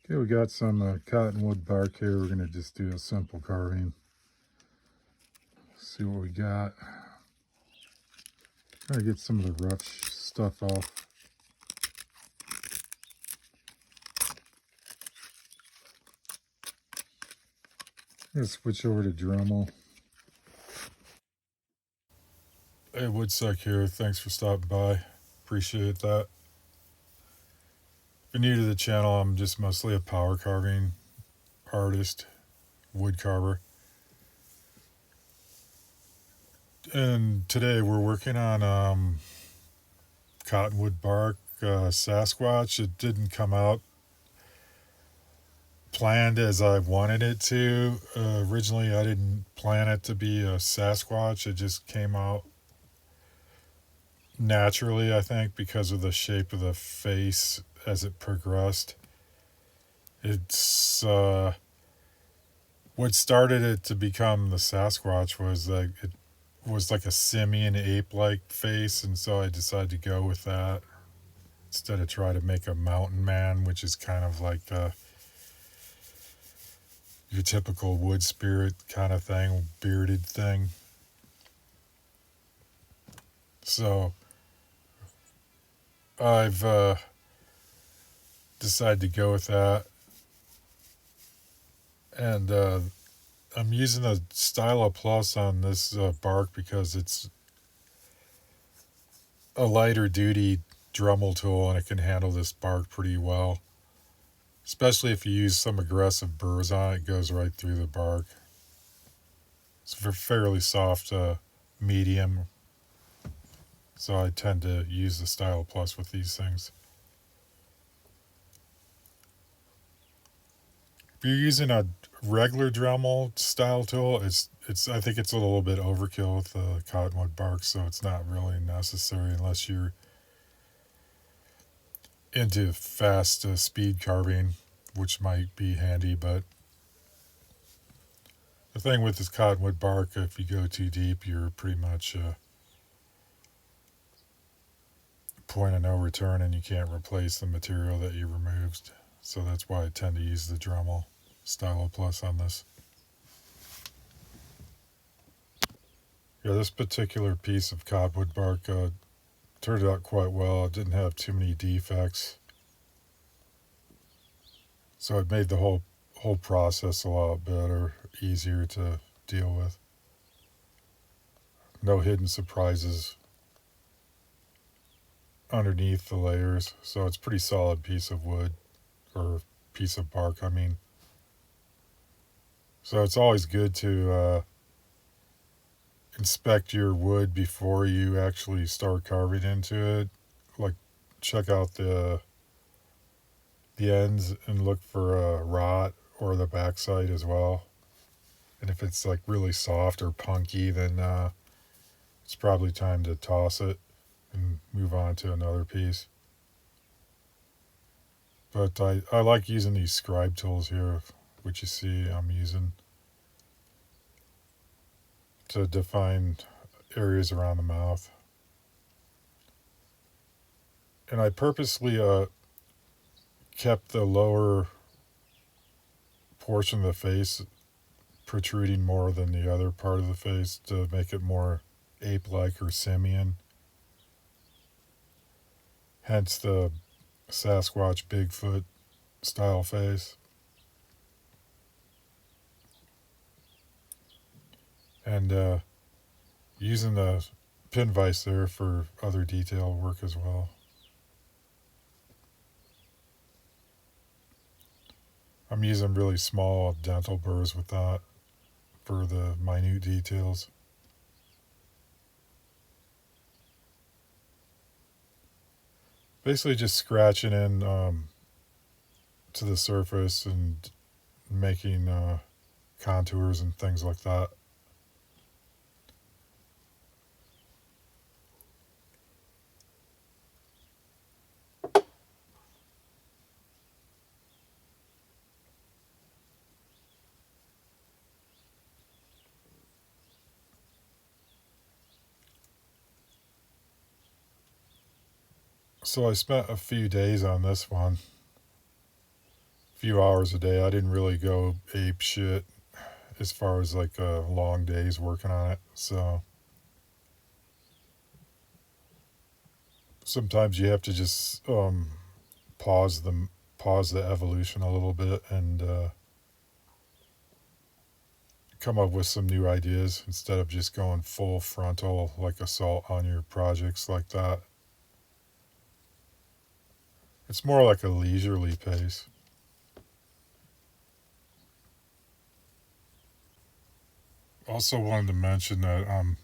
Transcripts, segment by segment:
Okay, we got some cottonwood bark here. We're going to just do a simple carving. See what we got. Try to get some of the rough stuff off. I'm going to switch over to Dremel. Hey, wood-psyche here. Thanks for stopping by. Appreciate that. If you're new to the channel, I'm just mostly a power carving artist, wood carver. And today we're working on cottonwood bark, Sasquatch. It didn't come out planned as I wanted it to. Originally, I didn't plan it to be a Sasquatch. It just came out naturally, I think, because of the shape of the face as it progressed. It's what started it to become the Sasquatch was like it was like a simian ape-like face, and so I decided to go with that instead of try to make a mountain man, which is kind of like your typical wood spirit kind of thing, bearded thing. So I've decided to go with that, and I'm using a Stylo Plus on this bark because it's a lighter duty Dremel tool and it can handle this bark pretty well. Especially if you use some aggressive burrs on it, it goes right through the bark. It's a fairly soft medium, so I tend to use the Stylo Plus with these things. If you're using a regular Dremel style tool, it's I think it's a little bit overkill with the cottonwood bark, so it's not really necessary unless you're into fast speed carving, which might be handy. But the thing with this cottonwood bark, if you go too deep, you're pretty much point of no return, and you can't replace the material that you removed. So that's why I tend to use the Dremel Stylo Plus on this. Yeah, this particular piece of cottonwood bark turned out quite well. It didn't have too many defects, so it made the whole process a lot better, easier to deal with. No hidden surprises underneath the layers, so it's a pretty solid piece of wood, or piece of bark, I mean. So it's always good to inspect your wood before you actually start carving into it. Like, check out the ends and look for rot, or the backside as well. And if it's like really soft or punky, then it's probably time to toss it and move on to another piece. But I like using these scribe tools here, which you see I'm using to define areas around the mouth. And I purposely kept the lower portion of the face protruding more than the other part of the face to make it more ape-like or simian. Hence the Sasquatch Bigfoot style face. And using the pin vise there for other detail work as well. I'm using really small dental burrs with that for the minute details. Basically just scratching in to the surface and making contours and things like that. So I spent a few days on this one. few hours a day. I didn't really go ape shit as far as like long days working on it. So sometimes you have to just pause the pause the evolution a little bit and come up with some new ideas instead of just going full frontal like assault on your projects like that. It's more like a leisurely pace. Also wanted to mention that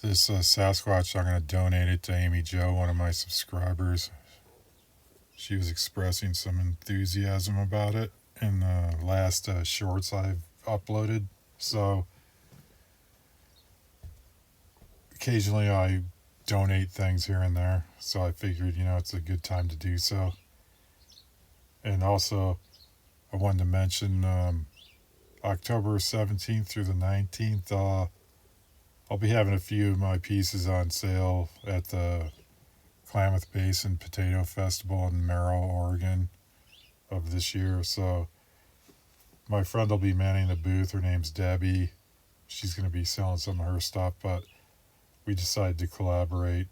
this Sasquatch, I'm going to donate it to AmyJo, one of my subscribers. She was expressing some enthusiasm about it in the last shorts I've uploaded. So occasionally I donate things here and there. So I figured, it's a good time to do so. And also, I wanted to mention October 17th through the 19th, I'll be having a few of my pieces on sale at the Klamath Basin Potato Festival in Merrill, Oregon of this year. So my friend will be manning the booth. Her name's Debbie. She's going to be selling some of her stuff, but we decided to collaborate,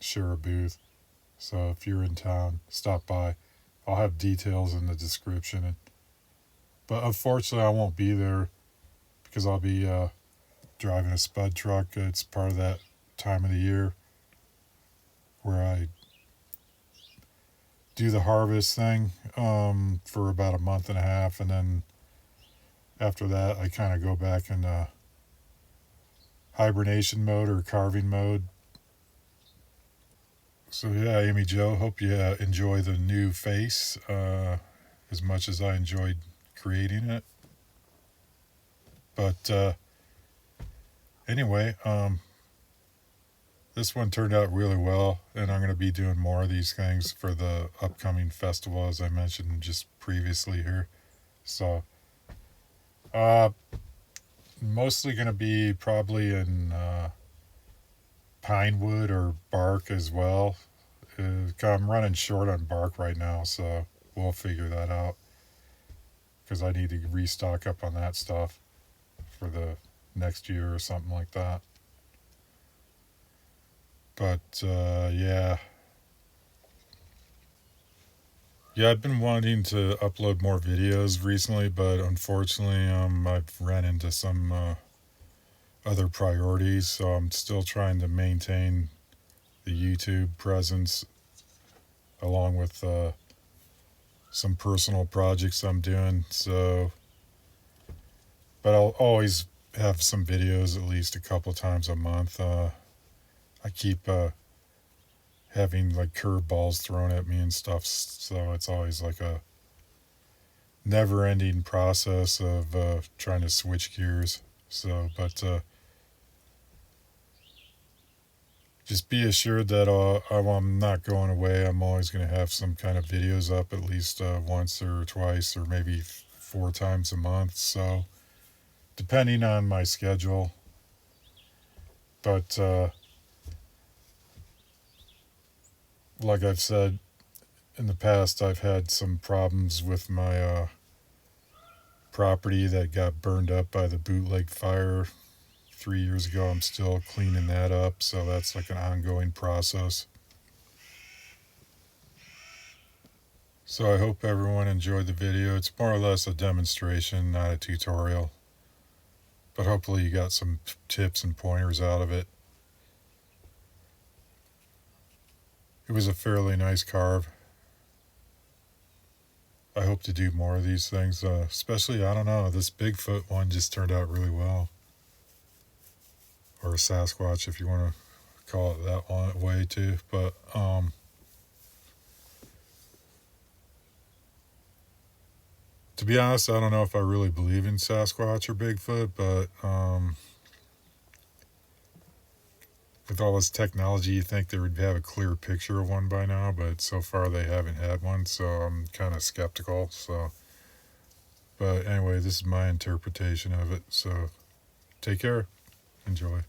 share a booth. So if you're in town, stop by. I'll have details in the description. But unfortunately, I won't be there because I'll be driving a spud truck. It's part of that time of the year where I do the harvest thing for about a month and a half, and then after that I kind of go back in hibernation mode or carving mode. So yeah, AmyJo, hope you enjoy the new face as much as I enjoyed creating it. But anyway, this one turned out really well, and I'm going to be doing more of these things for the upcoming festival, as I mentioned just previously here. So, mostly going to be probably in pine wood or bark as well. I'm running short on bark right now, so we'll figure that out because I need to restock up on that stuff for the next year or something like that. But yeah, I've been wanting to upload more videos recently, but unfortunately I've ran into some other priorities, so I'm still trying to maintain the YouTube presence along with some personal projects I'm doing. So, but I'll always have some videos at least a couple times a month. I keep having like curveballs thrown at me and stuff, so it's always like a never-ending process of trying to switch gears. So, but just be assured that I'm not going away. I'm always going to have some kind of videos up at least once or twice or maybe 4 times a month. So, depending on my schedule. But like I've said in the past, I've had some problems with my property that got burned up by the bootleg fire 3 years ago. I'm still cleaning that up, so that's like an ongoing process. So I hope everyone enjoyed the video. It's more or less a demonstration, not a tutorial. But hopefully you got some tips and pointers out of it. It was a fairly nice carve. I hope to do more of these things, especially, I don't know, this Bigfoot one just turned out really well. Or a Sasquatch, if you want to call it that one way too. But to be honest, I don't know if I really believe in Sasquatch or Bigfoot, but with all this technology, you think they would have a clear picture of one by now, but so far they haven't had one, so I'm kind of skeptical. So, but anyway, this is my interpretation of it. So, take care, enjoy.